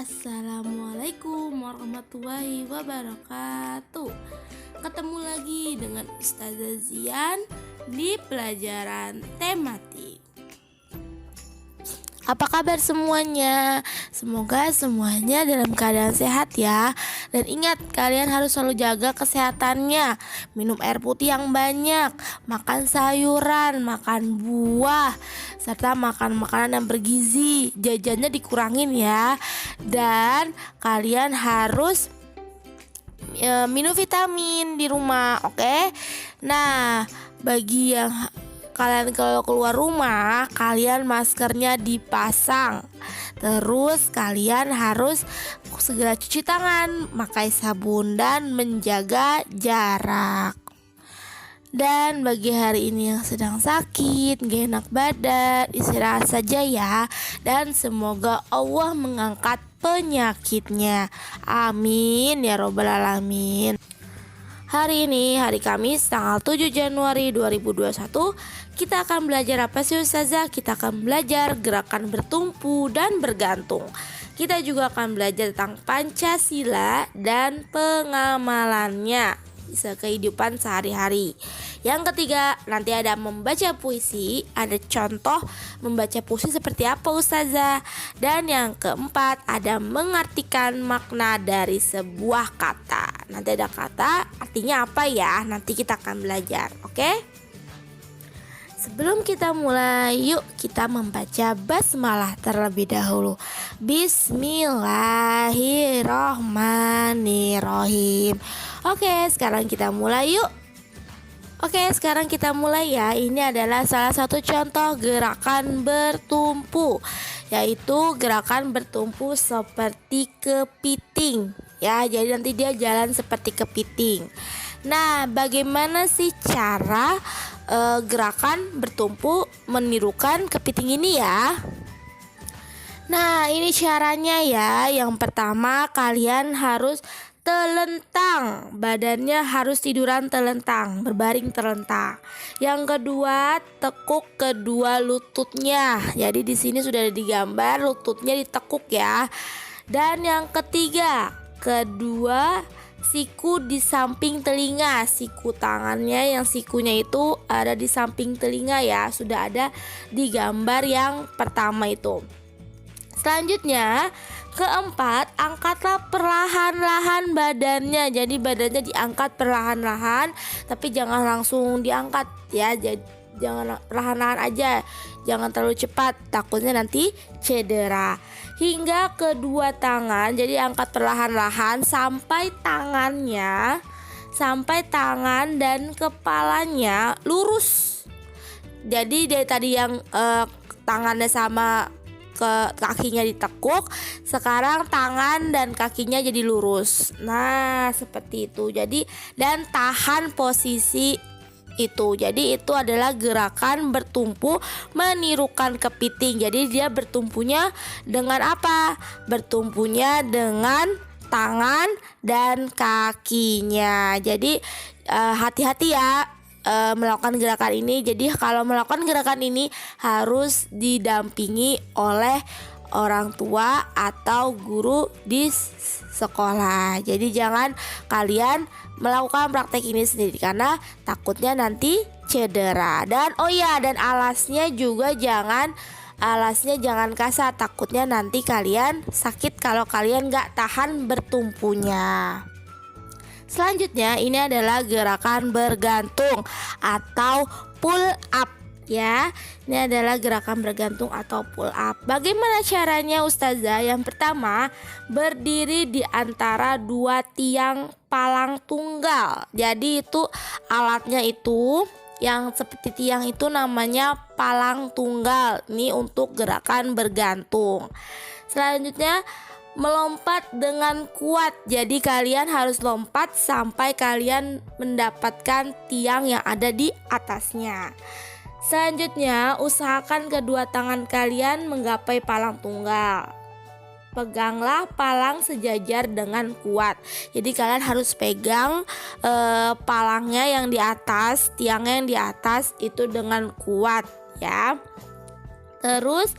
Assalamualaikum warahmatullahi wabarakatuh. Ketemu lagi dengan Ustazah Zian di pelajaran tematik. Apa kabar semuanya? Semoga semuanya dalam keadaan sehat ya. Dan ingat, kalian harus selalu jaga kesehatannya. Minum air putih yang banyak, makan sayuran, makan buah, serta makan makanan yang bergizi. Jajannya dikurangin ya. Dan kalian harus minum vitamin di rumah, oke? Nah, bagi yang kalian kalau keluar rumah, kalian maskernya dipasang. Terus kalian harus segera cuci tangan, pakai sabun dan menjaga jarak. Dan bagi hari ini yang sedang sakit, gak enak badan, istirahat saja ya. Dan semoga Allah mengangkat penyakitnya. Amin ya robbal alamin. Hari ini, hari Kamis, tanggal 7 Januari 2021, kita akan belajar apa sih Ustazah? Kita akan belajar gerakan bertumpu dan bergantung. Kita juga akan belajar tentang Pancasila dan pengamalannya kehidupan sehari-hari. Yang ketiga, nanti ada membaca puisi. Ada contoh membaca puisi seperti apa Ustazah. Dan yang keempat, ada mengartikan makna dari sebuah kata. Nanti ada kata, artinya apa ya? Nanti kita akan belajar, oke? Sebelum kita mulai, yuk kita membaca basmalah terlebih dahulu. Bismillahirrohmanirrohim. Oke, sekarang kita mulai yuk. Oke, sekarang kita mulai ya. Ini adalah salah satu contoh gerakan bertumpu, yaitu gerakan bertumpu seperti kepiting. Ya, jadi nanti dia jalan seperti kepiting. Nah, bagaimana sih cara gerakan bertumpu menirukan kepiting ini ya? Nah, ini caranya ya. Yang pertama, kalian harus telentang, badannya harus tiduran telentang, berbaring telentang. Yang kedua, tekuk kedua lututnya. Jadi di sini sudah ada digambar lututnya ditekuk ya. Dan yang ketiga, kedua siku di samping telinga. Siku tangannya yang sikunya itu ada di samping telinga ya. Sudah ada di gambar yang pertama itu. Selanjutnya, keempat, angkatlah perlahan-lahan badannya. Jadi badannya diangkat perlahan-lahan, tapi jangan langsung diangkat ya. Jadi jangan perlahan-lahan aja, jangan terlalu cepat, takutnya nanti cedera. Hingga kedua tangan, jadi angkat perlahan-lahan sampai tangan dan kepalanya lurus. Jadi dari tadi yang tangannya sama kakinya ditekuk, sekarang tangan dan kakinya jadi lurus. Nah, seperti itu. Jadi dan tahan posisi itu. Jadi itu adalah gerakan bertumpu menirukan kepiting. Jadi dia bertumpunya dengan apa? Bertumpunya dengan tangan dan kakinya. Jadi hati-hati ya melakukan gerakan ini. Jadi kalau melakukan gerakan ini harus didampingi oleh orang tua atau guru di sekolah. Jadi jangan kalian melakukan praktek ini sendiri karena takutnya nanti cedera. Dan dan alasnya jangan kasar, takutnya nanti kalian sakit kalau kalian gak tahan bertumpunya. Selanjutnya ini adalah gerakan bergantung atau pull up ya. Ini adalah gerakan bergantung atau pull up. Bagaimana caranya Ustazah? Yang pertama, berdiri di antara dua tiang palang tunggal. Jadi itu alatnya itu yang seperti tiang itu namanya palang tunggal. Ini untuk gerakan bergantung. Selanjutnya, melompat dengan kuat. Jadi kalian harus lompat sampai kalian mendapatkan tiang yang ada di atasnya. Selanjutnya, usahakan kedua tangan kalian menggapai palang tunggal. Peganglah palang sejajar dengan kuat. Jadi kalian harus pegang palangnya yang di atas, tiangnya yang di atas itu dengan kuat ya. Terus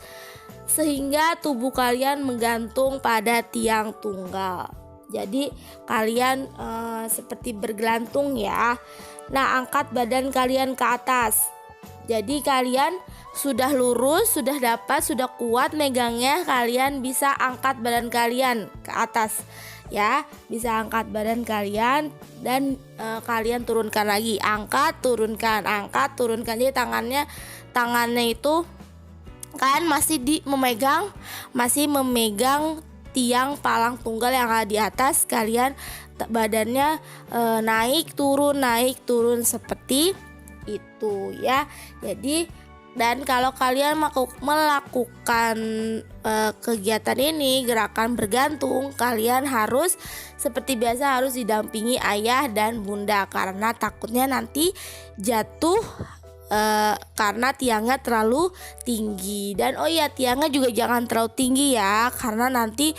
sehingga tubuh kalian menggantung pada tiang tunggal. Jadi kalian seperti bergelantung ya. Nah, angkat badan kalian ke atas. Jadi kalian sudah lurus, sudah kuat megangnya, kalian bisa angkat badan kalian ke atas. Ya, bisa angkat badan kalian dan kalian turunkan lagi. Angkat, turunkan. Jadi tangannya itu kan masih memegang tiang palang tunggal yang ada di atas. Kalian badannya naik turun seperti itu ya. Jadi dan kalau kalian melakukan kegiatan ini, gerakan bergantung, kalian harus seperti biasa harus didampingi ayah dan bunda karena takutnya nanti jatuh karena tiangnya terlalu tinggi. Dan tiangnya juga jangan terlalu tinggi ya, karena nanti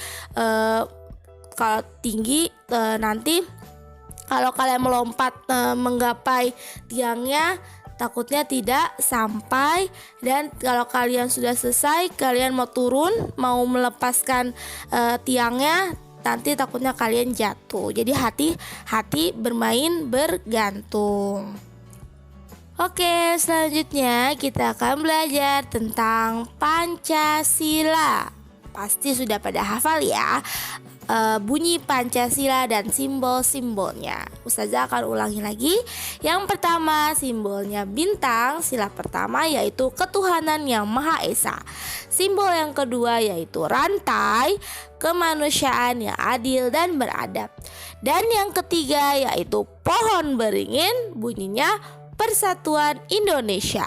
kalau tinggi nanti kalau kalian melompat menggapai tiangnya takutnya tidak sampai. Dan kalau kalian sudah selesai, kalian mau turun, mau melepaskan tiangnya, nanti takutnya kalian jatuh. Jadi hati-hati bermain bergantung. Oke, selanjutnya kita akan belajar tentang Pancasila. Pasti sudah pada hafal ya bunyi Pancasila dan simbol-simbolnya. Ustazah akan ulangi lagi. Yang pertama, simbolnya bintang. Sila pertama yaitu ketuhanan yang Maha Esa. Simbol yang kedua yaitu rantai, kemanusiaan yang adil dan beradab. Dan yang ketiga yaitu pohon beringin, bunyinya Persatuan Indonesia.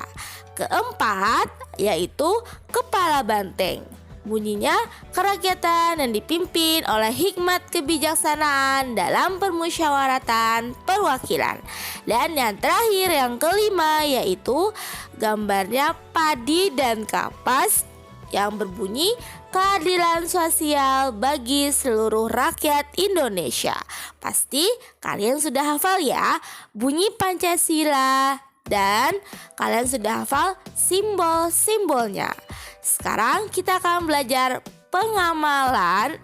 Keempat yaitu kepala banteng, bunyinya kerakyatan yang dipimpin oleh hikmat kebijaksanaan dalam permusyawaratan perwakilan. Dan yang terakhir, yang kelima, yaitu gambarnya padi dan kapas yang berbunyi keadilan sosial bagi seluruh rakyat Indonesia. Pasti kalian sudah hafal ya bunyi Pancasila dan kalian sudah hafal simbol-simbolnya. Sekarang kita akan belajar pengamalan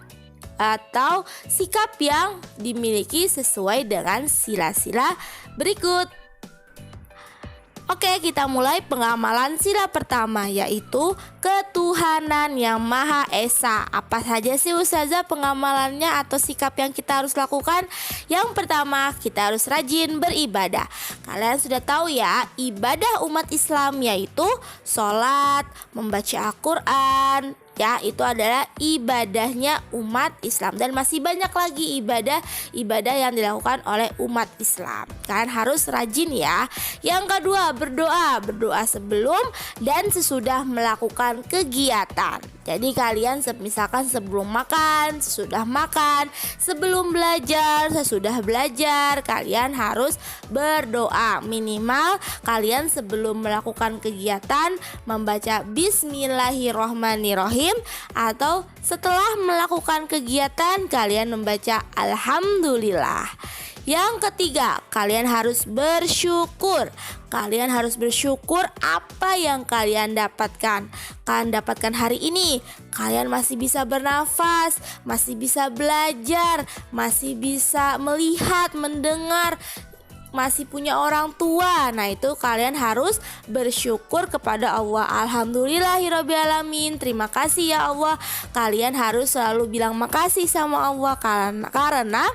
atau sikap yang dimiliki sesuai dengan sila-sila berikut. Oke, kita mulai pengamalan sila pertama yaitu ketuhanan yang Maha Esa. Apa saja sih Ustazah pengamalannya atau sikap yang kita harus lakukan? Yang pertama, kita harus rajin beribadah. Kalian sudah tahu ya, ibadah umat Islam yaitu sholat, membaca Al-Quran. Ya, itu adalah ibadahnya umat Islam. Dan masih banyak lagi ibadah yang dilakukan oleh umat Islam. Kalian harus rajin ya. Yang kedua, berdoa sebelum dan sesudah melakukan kegiatan. Jadi kalian misalkan sebelum makan, sesudah makan, sebelum belajar, sesudah belajar, kalian harus berdoa. Minimal kalian sebelum melakukan kegiatan membaca Bismillahirrohmanirrohim, atau setelah melakukan kegiatan kalian membaca Alhamdulillah. Yang ketiga, kalian harus bersyukur. Kalian harus bersyukur apa yang kalian dapatkan. Kalian dapatkan hari ini, kalian masih bisa bernafas, masih bisa belajar, masih bisa melihat, mendengar, masih punya orang tua. Nah, itu kalian harus bersyukur kepada Allah. Alhamdulillahirrabbilalamin. Terima kasih ya Allah. Kalian harus selalu bilang makasih sama Allah karena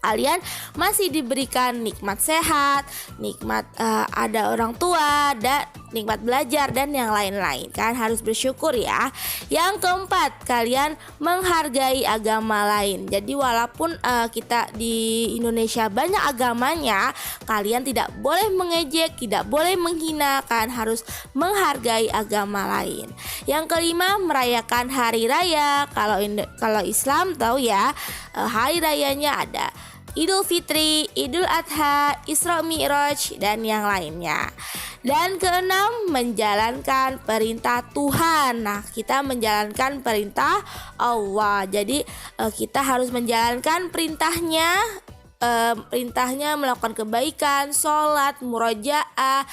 kalian masih diberikan nikmat sehat, nikmat ada orang tua, dan nikmat belajar dan yang lain-lain. Kalian harus bersyukur ya. Yang keempat, kalian menghargai agama lain. Jadi walaupun kita di Indonesia banyak agamanya, kalian tidak boleh mengejek, tidak boleh menghina. Kalian harus menghargai agama lain. Yang kelima, merayakan hari raya. Kalau Islam tahu ya, hari rayanya ada Idul Fitri, Idul Adha, Isra Mi'raj, dan yang lainnya. Dan keenam, menjalankan perintah Tuhan. Nah, kita menjalankan perintah Allah. Jadi kita harus menjalankan perintahnya melakukan kebaikan, sholat, murojaah,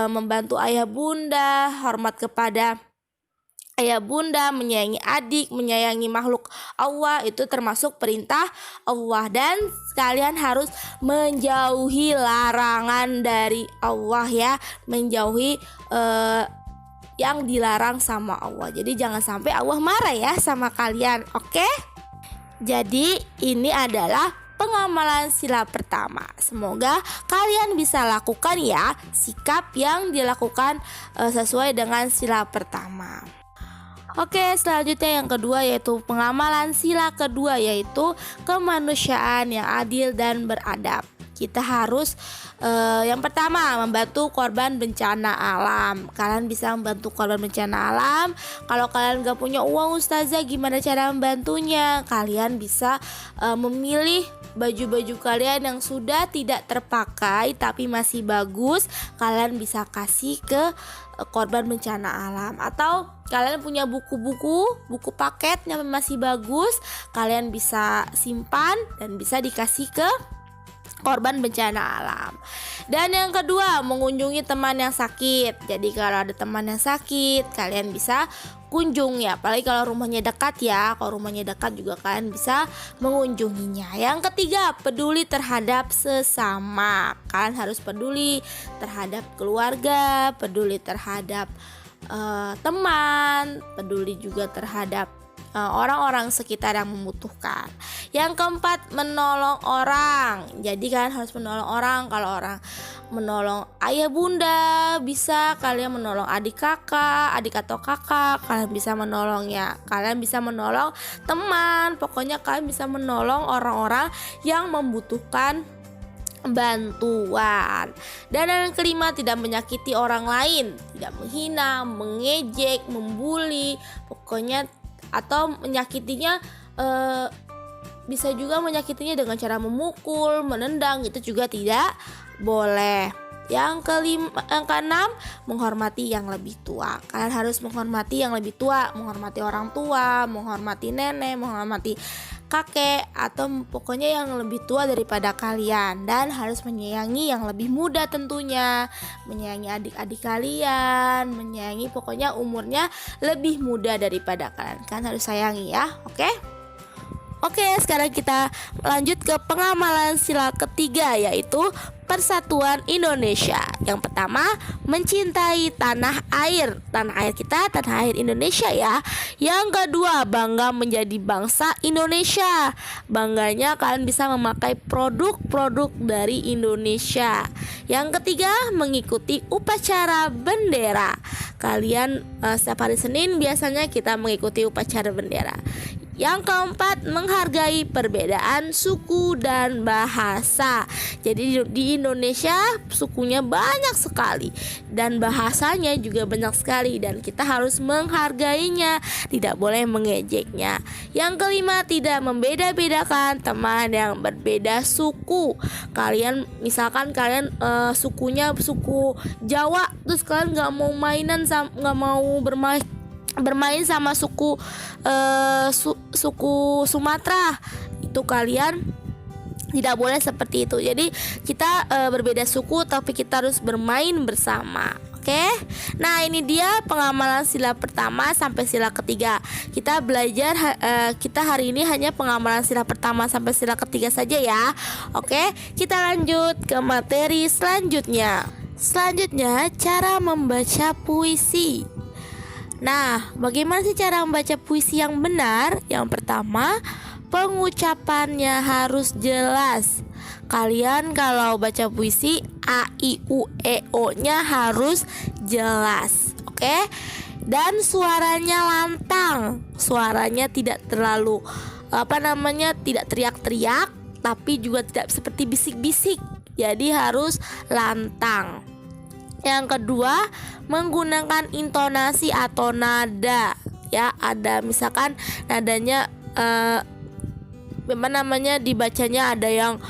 membantu ayah bunda, hormat kepada ayah bunda, menyayangi adik, menyayangi makhluk Allah, itu termasuk perintah Allah. Dan kalian harus menjauhi larangan dari Allah ya, menjauhi yang dilarang sama Allah. Jadi jangan sampai Allah marah ya sama kalian, oke? Jadi ini adalah pengamalan sila pertama. Semoga kalian bisa lakukan ya sikap yang dilakukan sesuai dengan sila pertama. Oke, selanjutnya yang kedua yaitu pengamalan sila kedua, yaitu kemanusiaan yang adil dan beradab. Kita harus yang pertama membantu korban bencana alam. Kalian bisa membantu korban bencana alam. Kalau kalian gak punya uang ustazah, gimana cara membantunya? Kalian bisa memilih baju-baju kalian yang sudah tidak terpakai tapi masih bagus, kalian bisa kasih ke korban bencana alam. Atau kalian punya buku paket yang masih bagus, kalian bisa simpan dan bisa dikasih ke korban bencana alam. Dan yang kedua, mengunjungi teman yang sakit. Jadi kalau ada teman yang sakit, kalian bisa kunjung ya, apalagi kalau rumahnya dekat ya. Kalau rumahnya dekat juga kalian bisa mengunjunginya. Yang ketiga, peduli terhadap sesama. Kalian harus peduli terhadap keluarga, peduli terhadap teman, peduli juga terhadap orang-orang sekitar yang membutuhkan. Yang keempat, menolong orang. Jadi kalian harus menolong orang. Kalau orang menolong ayah bunda, bisa kalian menolong adik atau kakak, kalian bisa menolongnya. Kalian bisa menolong teman. Pokoknya kalian bisa menolong orang-orang yang membutuhkan bantuan. Dan yang kelima, tidak menyakiti orang lain, tidak menghina, mengejek, membuli, pokoknya, atau menyakitinya bisa juga menyakitinya dengan cara memukul, menendang, itu juga tidak boleh. Yang keenam, menghormati yang lebih tua. Kalian harus menghormati yang lebih tua, menghormati orang tua, menghormati nenek, menghormati kakek, atau pokoknya yang lebih tua daripada kalian. Dan harus menyayangi yang lebih muda tentunya, menyayangi adik-adik kalian, menyayangi pokoknya umurnya lebih muda daripada kalian. Kalian harus sayangi ya, oke? Oke, sekarang kita lanjut ke pengamalan sila ketiga, yaitu Persatuan Indonesia. Yang pertama, mencintai tanah air. Tanah air kita, tanah air Indonesia ya. Yang kedua, bangga menjadi bangsa Indonesia. Bangganya kalian bisa memakai produk-produk dari Indonesia. Yang ketiga, mengikuti upacara bendera. Kalian setiap hari Senin biasanya kita mengikuti upacara bendera. Yang keempat, menghargai perbedaan suku dan bahasa. Jadi di Indonesia sukunya banyak sekali dan bahasanya juga banyak sekali, dan kita harus menghargainya, tidak boleh mengejeknya. Yang kelima, tidak membeda-bedakan teman yang berbeda suku. Kalian misalkan kalian sukunya suku Jawa, terus kalian nggak mau bermain sama suku Sumatera, itu kalian tidak boleh seperti itu. Jadi kita berbeda suku tapi kita harus bermain bersama. Oke. Nah, ini dia pengamalan sila pertama sampai sila ketiga. Kita belajar kita hari ini hanya pengamalan sila pertama sampai sila ketiga saja ya. Oke, kita lanjut ke materi selanjutnya. Selanjutnya, cara membaca puisi. Nah, bagaimana sih cara membaca puisi yang benar? Yang pertama, pengucapannya harus jelas. Kalian kalau baca puisi, A, I, U, E, O-nya harus jelas. Oke? Dan suaranya lantang. Suaranya tidak terlalu tidak teriak-teriak, tapi juga tidak seperti bisik-bisik. Jadi harus lantang. Yang kedua, menggunakan intonasi atau nada. Ya, ada misalkan nadanya dibacanya ada yang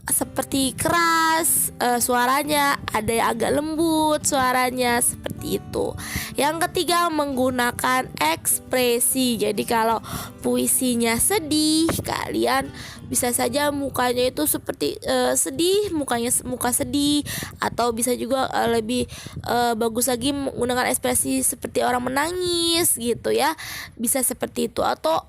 seperti keras suaranya, ada yang agak lembut suaranya, seperti itu. Yang ketiga, menggunakan ekspresi. Jadi kalau puisinya sedih, kalian Bisa saja mukanya itu seperti sedih, muka sedih, atau bisa juga lebih bagus lagi menggunakan ekspresi seperti orang menangis gitu ya. Bisa seperti itu. Atau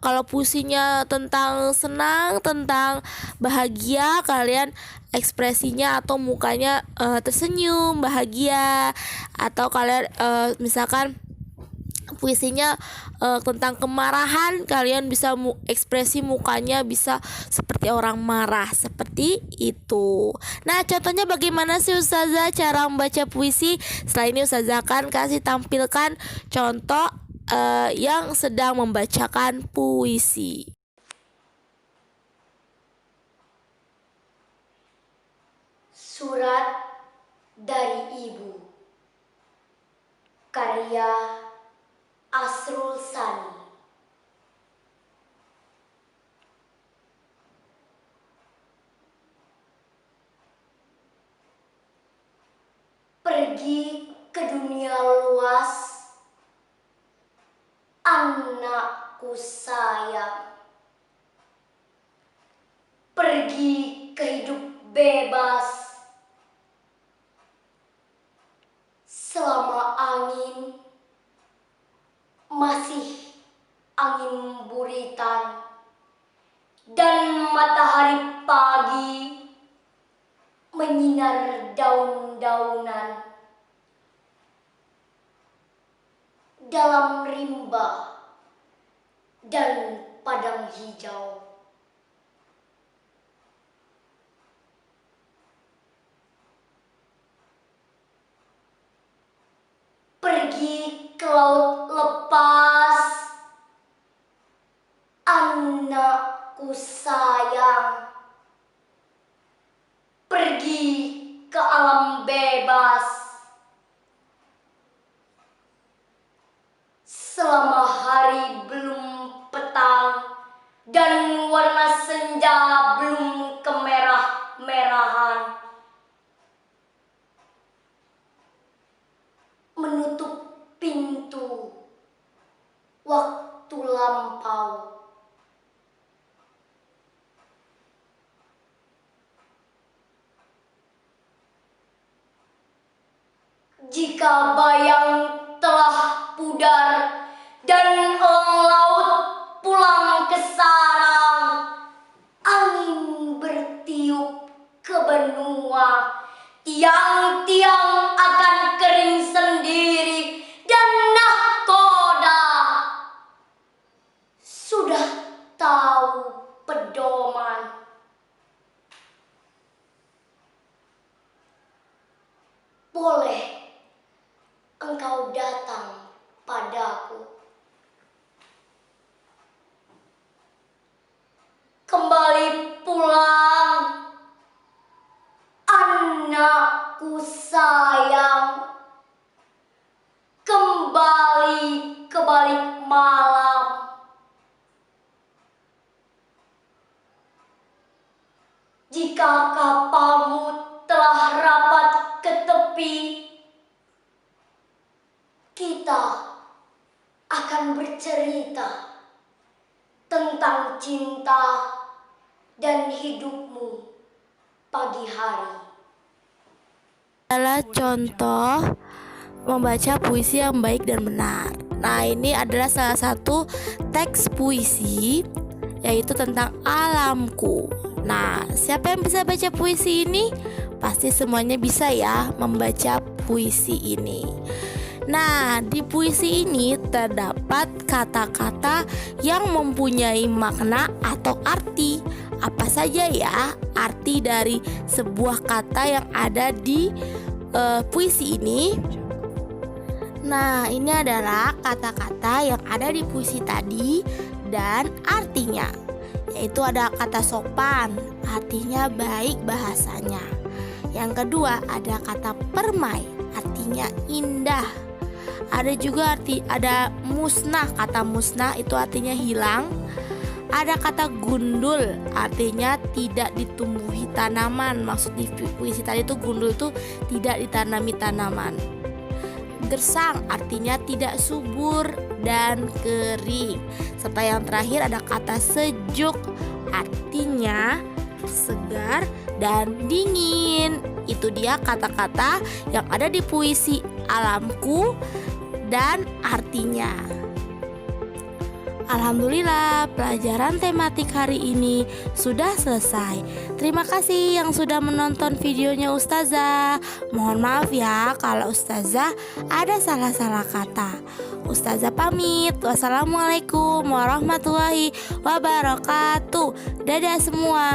kalau puisinya tentang senang, tentang bahagia, kalian ekspresinya atau mukanya tersenyum bahagia. Atau kalian misalkan puisinya tentang kemarahan, kalian bisa ekspresi mukanya bisa seperti orang marah, seperti itu. Nah, contohnya bagaimana sih Ustazah cara membaca puisi? Setelah ini Ustazah akan kasih tampilkan contoh yang sedang membacakan puisi. Surat dari Ibu, karya Asrul Sani. Pergi ke dunia luas, anakku sayang. Pergi ke hidup bebas, selama angin masih angin buritan dan matahari pagi menyinar daun-daunan. Dalam rimba dan padang hijau, pergi ke laut lepas, anakku sayang. Pergi ke alam bebas, selama hari belum petang dan warna senja belum kemerah-merahan. Menutup pintu waktu lampau. Jika bayang telah pudar dan elang laut pulang ke sarang, angin bertiup ke benua, tiang-tiang akan kering sendiri dan nahkoda sudah tahu pedoman. Boleh engkau datang padaku, kembali pulang, anakku sayang. Kembali ke balik malam, jika kapalmu telah rapat ke tepi, kita akan bercerita tentang cinta dan hidupmu pagi hari. Adalah contoh membaca puisi yang baik dan benar. Nah, ini adalah salah satu teks puisi, yaitu tentang alamku. Nah, siapa yang bisa baca puisi ini? Pasti semuanya bisa ya membaca puisi ini. Nah, di puisi ini terdapat kata-kata yang mempunyai makna atau arti. Apa saja ya arti dari sebuah kata yang ada di puisi ini? Nah, ini adalah kata-kata yang ada di puisi tadi dan artinya. Yaitu ada kata sopan, artinya baik bahasanya. Yang kedua ada kata permai, artinya indah. Ada juga ada musnah, kata musnah itu artinya hilang. Ada kata gundul, artinya tidak ditumbuhi tanaman. Maksud di puisi tadi itu gundul itu tidak ditanami tanaman. gersang artinya tidak subur dan kering. Serta yang terakhir ada kata sejuk artinya segar dan dingin. Itu dia kata-kata yang ada di puisi Alamku dan artinya. Alhamdulillah, pelajaran tematik hari ini sudah selesai. Terima kasih yang sudah menonton videonya Ustazah. Mohon maaf ya kalau Ustazah ada salah-salah kata. Ustazah pamit. Wassalamualaikum warahmatullahi wabarakatuh. Dadah semua.